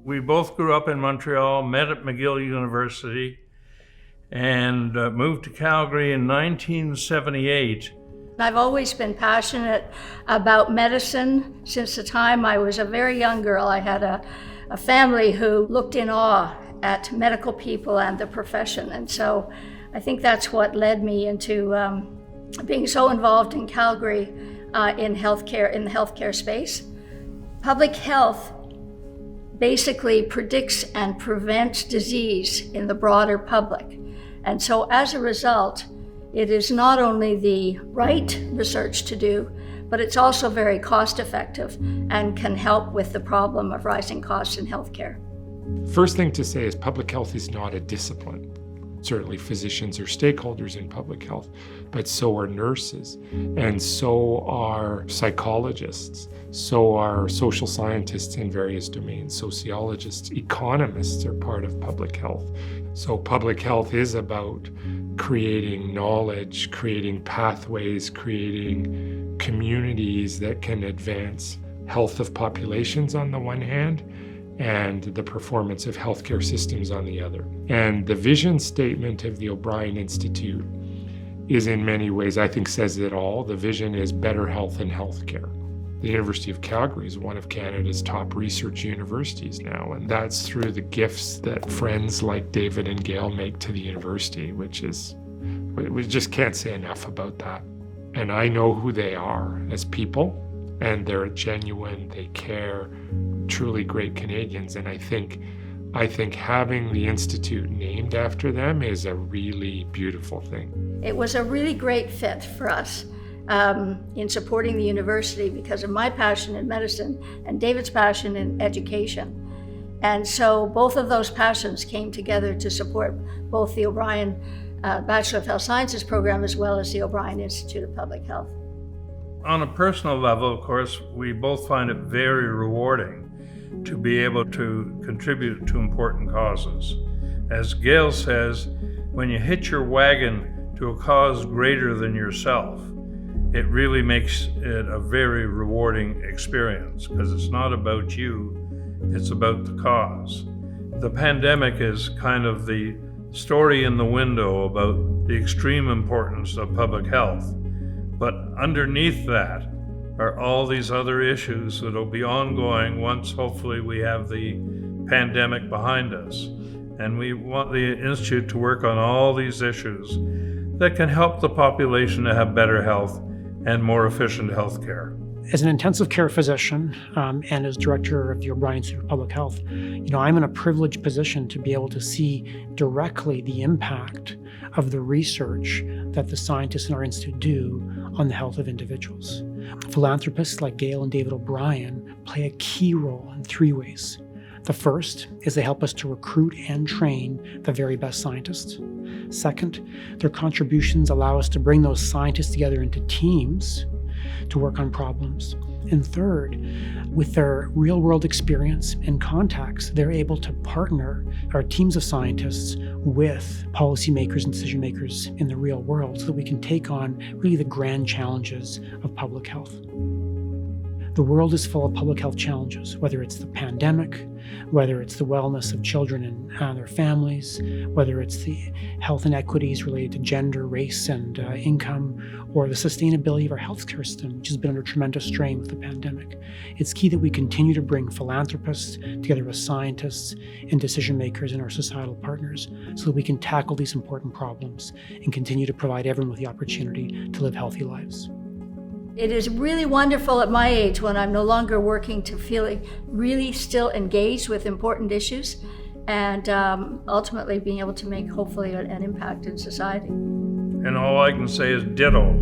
We both grew up in Montreal, met at McGill University, and moved to Calgary in 1978. I've always been passionate about medicine since the time I was a very young girl. I had a family who looked in awe at medical people and the profession. And so I think that's what led me into being so involved in Calgary in the healthcare space. Public health basically predicts and prevents disease in the broader public. And so as a result, it is not only the right research to do, but it's also very cost effective and can help with the problem of rising costs in healthcare. First thing to say is public health is not a discipline. Certainly physicians are stakeholders in public health, but so are nurses, and so are psychologists, so are social scientists in various domains, sociologists, economists are part of public health. So public health is about creating knowledge, creating pathways, creating communities that can advance health of populations on the one hand, and the performance of healthcare systems on the other. And the vision statement of the O'Brien Institute is in many ways, I think, says it all. The vision is better health and healthcare. The University of Calgary is one of Canada's top research universities now, and that's through the gifts that friends like David and Gail make to the university, we just can't say enough about that. And I know who they are as people, and they're genuine, they care, truly great Canadians. And I think having the Institute named after them is a really beautiful thing. It was a really great fit for us in supporting the university because of my passion in medicine and David's passion in education. And so both of those passions came together to support both the O'Brien Bachelor of Health Sciences program as well as the O'Brien Institute of Public Health. On a personal level, of course, we both find it very rewarding to be able to contribute to important causes. As Gail says, when you hitch your wagon to a cause greater than yourself, it really makes it a very rewarding experience because it's not about you, it's about the cause. The pandemic is kind of the story in the window about the extreme importance of public health. But underneath that are all these other issues that will be ongoing once hopefully we have the pandemic behind us. And we want the Institute to work on all these issues that can help the population to have better health and more efficient health care. As an intensive care physician and as director of the O'Brien Institute of Public Health, I'm in a privileged position to be able to see directly the impact of the research that the scientists in our institute do on the health of individuals. Philanthropists like Gail and David O'Brien play a key role in three ways. The first is they help us to recruit and train the very best scientists. Second, their contributions allow us to bring those scientists together into teams to work on problems. And third, with their real-world experience and contacts, they're able to partner our teams of scientists with policymakers and decision makers in the real world so that we can take on really the grand challenges of public health. The world is full of public health challenges, whether it's the pandemic, whether it's the wellness of children and their families, whether it's the health inequities related to gender, race, and income, or the sustainability of our healthcare system, which has been under tremendous strain with the pandemic. It's key that we continue to bring philanthropists together with scientists and decision makers and our societal partners so that we can tackle these important problems and continue to provide everyone with the opportunity to live healthy lives. It is really wonderful at my age when I'm no longer working to feel really still engaged with important issues and ultimately being able to make hopefully an impact in society. And all I can say is ditto.